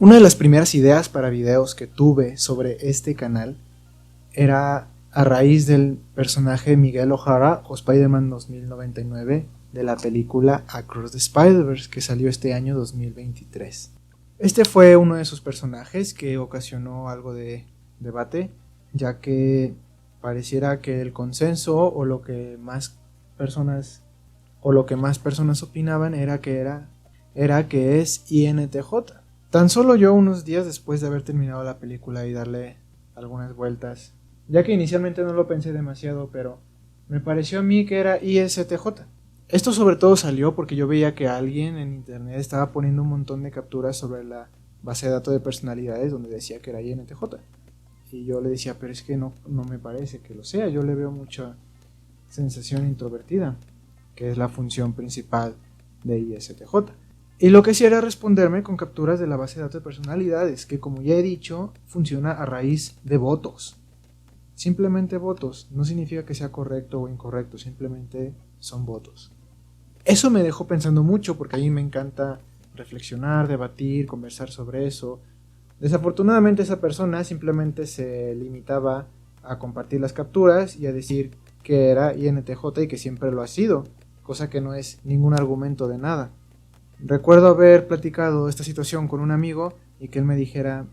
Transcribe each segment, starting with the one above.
Una de las primeras ideas para videos que tuve sobre este canal era a raíz del personaje Miguel O'Hara o Spider-Man 2099 de la película Across the Spider-Verse que salió este año 2023. Este fue uno de sus personajes que ocasionó algo de debate, ya que pareciera que el consenso o lo que más personas opinaban era que es INTJ. Tan solo yo, unos días después de haber terminado la película y darle algunas vueltas, ya que inicialmente no lo pensé demasiado, pero me pareció a mí que era ISTJ. Esto sobre todo salió porque yo veía que alguien en internet estaba poniendo un montón de capturas sobre la base de datos de personalidades donde decía que era INTJ. Y yo le decía, pero es que no me parece que lo sea, yo le veo mucha sensación introvertida, que es la función principal de ISTJ. Y lo que hacía era responderme con capturas de la base de datos de personalidades, que como ya he dicho, funciona a raíz de votos. Simplemente votos, no significa que sea correcto o incorrecto, simplemente son votos. Eso me dejó pensando mucho porque a mí me encanta reflexionar, debatir, conversar sobre eso. Desafortunadamente esa persona simplemente se limitaba a compartir las capturas y a decir que era INTJ y que siempre lo ha sido, cosa que no es ningún argumento de nada. Recuerdo haber platicado esta situación con un amigo y que él me dijera,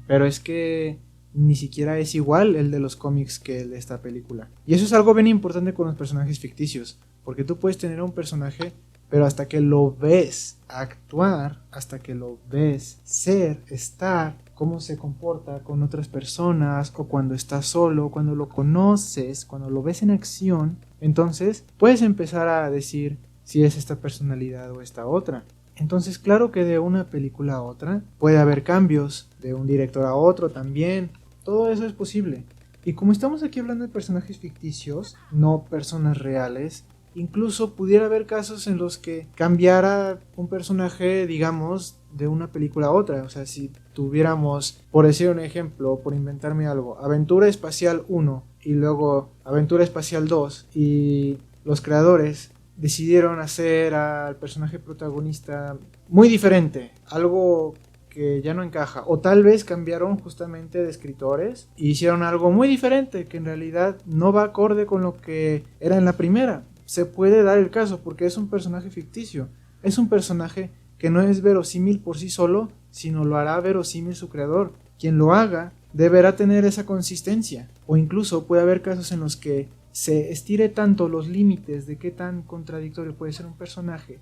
pero es que ni siquiera es igual el de los cómics que el de esta película. Y eso es algo bien importante con los personajes ficticios, porque tú puedes tener un personaje, pero hasta que lo ves actuar, hasta que lo ves ser, estar, cómo se comporta con otras personas, o cuando está solo, cuando lo conoces, cuando lo ves en acción, entonces puedes empezar a decir si es esta personalidad o esta otra. Entonces claro que de una película a otra puede haber cambios, de un director a otro también, todo eso es posible. Y como estamos aquí hablando de personajes ficticios, no personas reales, incluso pudiera haber casos en los que cambiara un personaje, digamos, de una película a otra. O sea, si tuviéramos, por decir un ejemplo, por inventarme algo, Aventura Espacial 1 y luego Aventura Espacial 2 y los creadores decidieron hacer al personaje protagonista muy diferente, algo que ya no encaja, o tal vez cambiaron justamente de escritores e hicieron algo muy diferente que en realidad no va acorde con lo que era en la primera. Se puede dar el caso porque es un personaje ficticio, es un personaje que no es verosímil por sí solo, sino lo hará verosímil su creador. Quien lo haga deberá tener esa consistencia, o incluso puede haber casos en los que se estire tanto los límites de qué tan contradictorio puede ser un personaje,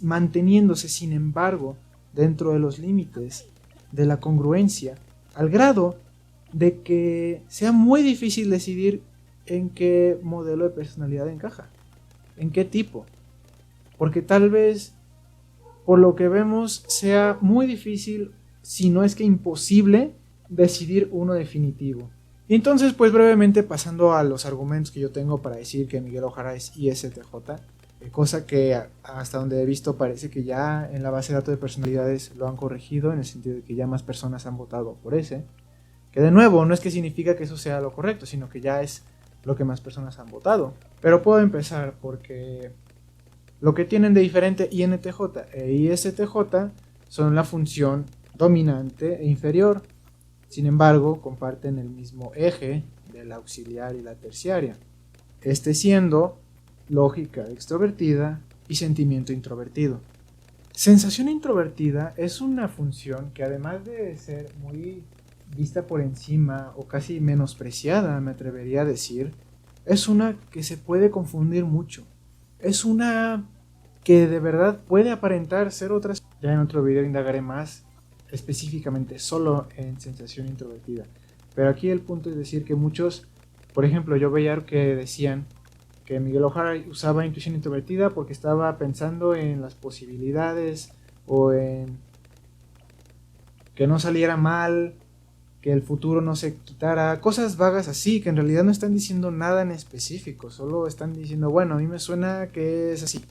manteniéndose sin embargo dentro de los límites de la congruencia, al grado de que sea muy difícil decidir en qué modelo de personalidad encaja, en qué tipo, porque tal vez por lo que vemos sea muy difícil, si no es que imposible, decidir uno definitivo. Y entonces, pues brevemente pasando a los argumentos que yo tengo para decir que Miguel O'Hara es ISTJ, cosa que hasta donde he visto parece que ya en la base de datos de personalidades lo han corregido, en el sentido de que ya más personas han votado por ese, que de nuevo no es que significa que eso sea lo correcto, sino que ya es lo que más personas han votado. Pero puedo empezar porque lo que tienen de diferente INTJ e ISTJ son la función dominante e inferior. Sin embargo, comparten el mismo eje de la auxiliar y la terciaria, este siendo lógica extrovertida y sentimiento introvertido. Sensación introvertida es una función que, además de ser muy vista por encima o casi menospreciada, me atrevería a decir, es una que se puede confundir mucho. Es una que de verdad puede aparentar ser otras. Ya en otro video indagaré más específicamente solo en sensación introvertida. Pero aquí el punto es decir que muchos, por ejemplo, yo veía que decían que Miguel O'Hara usaba intuición introvertida porque estaba pensando en las posibilidades o en que no saliera mal, que el futuro no se quitara, cosas vagas así, que en realidad no están diciendo nada en específico, solo están diciendo, bueno, a mí me suena que es así.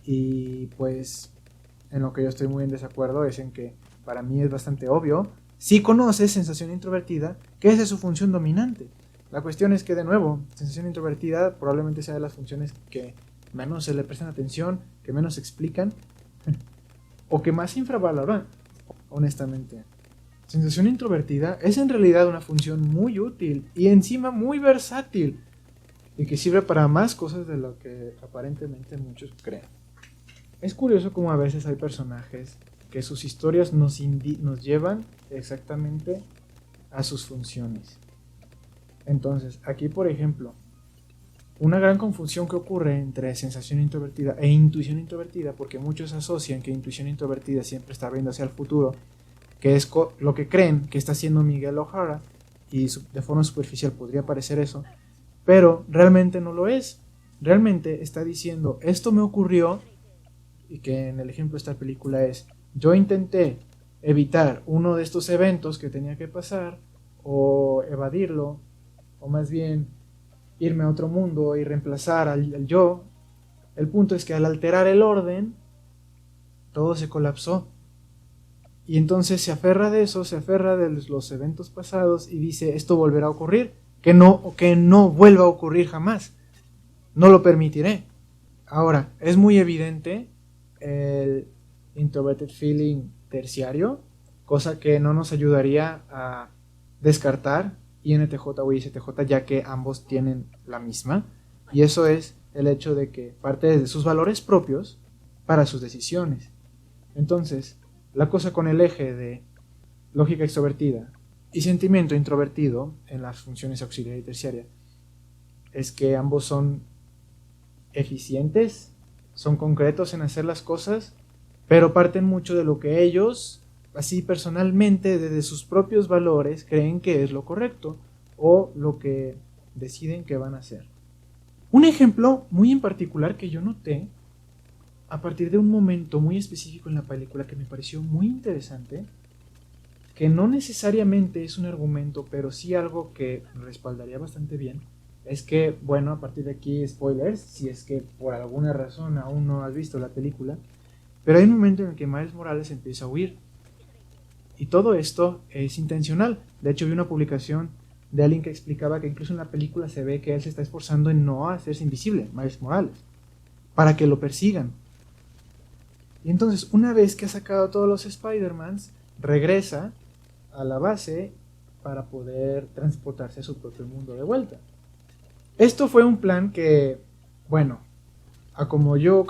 Y pues en lo que yo estoy muy en desacuerdo es en que para mí es bastante obvio, si conoces sensación introvertida, que esa es su función dominante. La cuestión es que, de nuevo, sensación introvertida probablemente sea de las funciones que menos se le prestan atención, que menos explican, o que más infravaloran. honestamente. Sensación introvertida es en realidad una función muy útil y encima muy versátil y que sirve para más cosas de lo que aparentemente muchos creen. Es curioso cómo a veces hay personajes que sus historias nos llevan exactamente a sus funciones. Entonces, aquí por ejemplo, una gran confusión que ocurre entre sensación introvertida e intuición introvertida, porque muchos asocian que intuición introvertida siempre está viendo hacia el futuro, que es lo que creen que está haciendo Miguel O'Hara, y de forma superficial podría parecer eso, pero realmente no lo es. Realmente está diciendo, esto me ocurrió, y que en el ejemplo de esta película es, yo intenté evitar uno de estos eventos que tenía que pasar, o evadirlo, o más bien irme a otro mundo y reemplazar al yo. El punto es que al alterar el orden, todo se colapsó. Y entonces se aferra de eso, se aferra de los eventos pasados y dice, esto volverá a ocurrir, que no vuelva a ocurrir jamás. No lo permitiré. Ahora, es muy evidente el introverted feeling terciario, cosa que no nos ayudaría a descartar INTJ o ISTJ, ya que ambos tienen la misma, y eso es el hecho de que parte de sus valores propios para sus decisiones. Entonces, la cosa con el eje de lógica extrovertida y sentimiento introvertido en las funciones auxiliar y terciaria es que ambos son eficientes, son concretos en hacer las cosas, pero parten mucho de lo que ellos, así personalmente, desde sus propios valores, creen que es lo correcto o lo que deciden que van a hacer. Un ejemplo muy en particular que yo noté a partir de un momento muy específico en la película que me pareció muy interesante, que no necesariamente es un argumento, pero sí algo que respaldaría bastante bien, es que, bueno, a partir de aquí spoilers, si es que por alguna razón aún no has visto la película, pero hay un momento en el que Miles Morales empieza a huir. Y todo esto es intencional. De hecho, vi una publicación de alguien que explicaba que incluso en la película se ve que él se está esforzando en no hacerse invisible, Miles Morales, para que lo persigan. Y entonces, una vez que ha sacado a todos los Spider-Mans, regresa a la base para poder transportarse a su propio mundo de vuelta. Esto fue un plan que, bueno, a como yo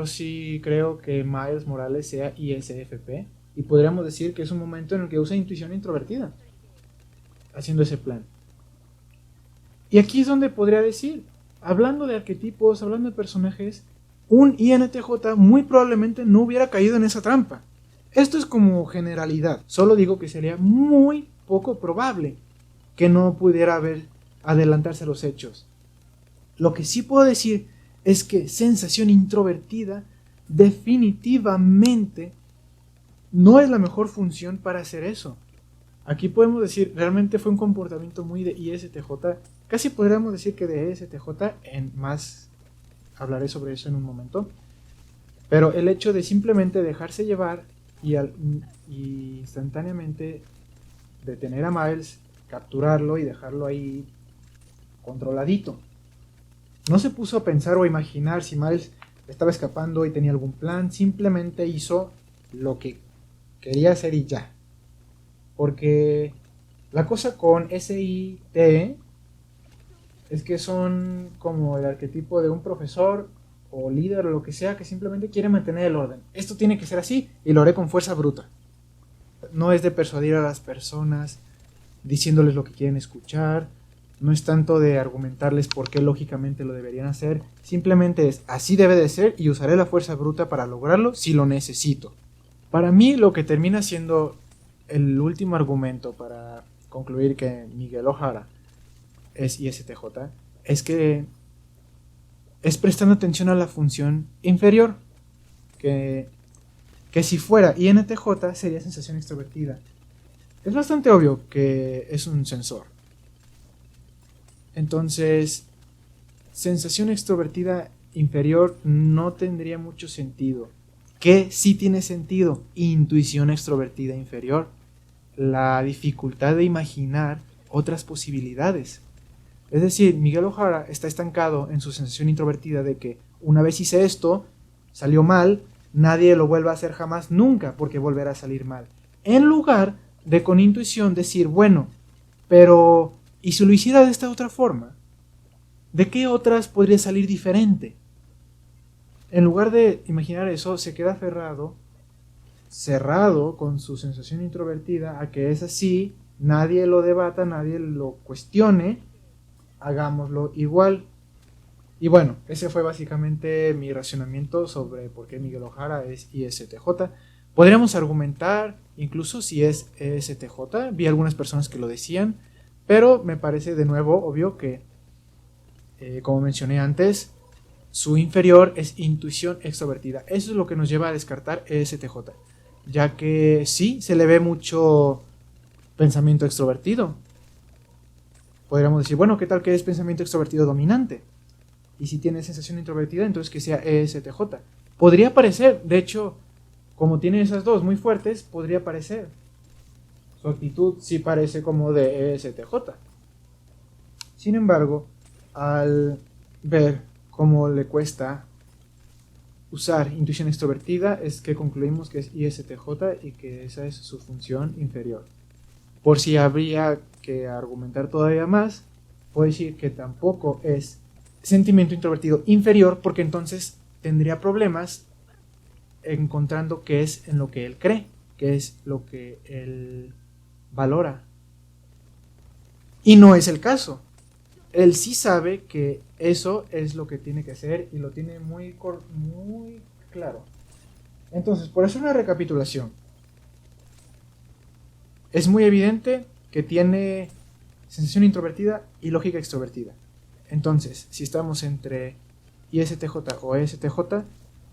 sí creo que Miles Morales sea ISFP, y podríamos decir que es un momento en el que usa intuición introvertida, haciendo ese plan. Y aquí es donde podría decir, hablando de arquetipos, hablando de personajes, un INTJ muy probablemente no hubiera caído en esa trampa. Esto es como generalidad, solo digo que sería muy poco probable que no pudiera adelantarse a los hechos. Lo que sí puedo decir es que sensación introvertida definitivamente no es la mejor función para hacer eso. Aquí podemos decir, realmente fue un comportamiento muy de ISTJ, casi podríamos decir que de ISTJ, en más hablaré sobre eso en un momento, pero el hecho de simplemente dejarse llevar y instantáneamente detener a Miles, capturarlo y dejarlo ahí controladito. No se puso a pensar o a imaginar si Miles estaba escapando y tenía algún plan, simplemente hizo lo que quería hacer y ya. Porque la cosa con SIT es que son como el arquetipo de un profesor o líder o lo que sea que simplemente quiere mantener el orden. Esto tiene que ser así y lo haré con fuerza bruta. No es de persuadir a las personas diciéndoles lo que quieren escuchar, no es tanto de argumentarles por qué lógicamente lo deberían hacer, simplemente es así debe de ser y usaré la fuerza bruta para lograrlo si lo necesito. Para mí lo que termina siendo el último argumento para concluir que Miguel O'Hara es ISTJ es que es prestando atención a la función inferior, que si fuera INTJ sería sensación extrovertida. Es bastante obvio que es un sensor. Entonces, sensación extrovertida inferior no tendría mucho sentido. ¿Qué sí tiene sentido? Intuición extrovertida inferior. La dificultad de imaginar otras posibilidades. Es decir, Miguel O'Hara está estancado en su sensación introvertida de que una vez hice esto, salió mal, nadie lo vuelva a hacer jamás, nunca, porque volverá a salir mal. en lugar de con intuición decir, bueno, pero ¿y si lo hiciera de esta otra forma? ¿De qué otras podría salir diferente? En lugar de imaginar eso, se queda cerrado con su sensación introvertida a que es así, nadie lo debata, nadie lo cuestione, hagámoslo igual. Y bueno, ese fue básicamente mi racionamiento sobre por qué Miguel O'Hara es ISTJ. Podríamos argumentar incluso si es ESTJ, vi algunas personas que lo decían, pero me parece de nuevo obvio que, como mencioné antes, su inferior es intuición extrovertida. Eso es lo que nos lleva a descartar ESTJ, ya que sí, se le ve mucho pensamiento extrovertido. Podríamos decir, bueno, ¿qué tal que es pensamiento extrovertido dominante? Y si tiene sensación introvertida, entonces que sea ESTJ. Podría parecer, de hecho, como tiene esas dos muy fuertes, podría parecer. Su actitud sí parece como de ESTJ. Sin embargo, al ver cómo le cuesta usar intuición extrovertida, es que concluimos que es ISTJ y que esa es su función inferior. Por si habría que argumentar todavía más, puedo decir que tampoco es sentimiento introvertido inferior, porque entonces tendría problemas encontrando qué es en lo que él cree, qué es lo que él valora. Y no es el caso. Él sí sabe que eso es lo que tiene que hacer y lo tiene muy claro. Entonces, por hacer una recapitulación, es muy evidente que tiene sensación introvertida y lógica extrovertida. Entonces, si estamos entre ISTJ o ESTJ,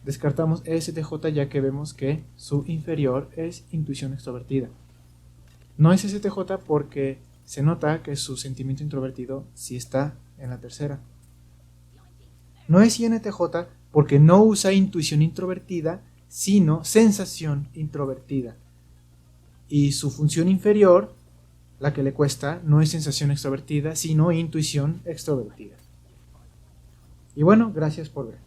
descartamos ESTJ ya que vemos que su inferior es intuición extrovertida. No es ESTJ porque se nota que su sentimiento introvertido sí está en la tercera. No es INTJ porque no usa intuición introvertida, sino sensación introvertida. Y su función inferior, la que le cuesta, no es sensación extrovertida, sino intuición extrovertida. Y bueno, gracias por ver.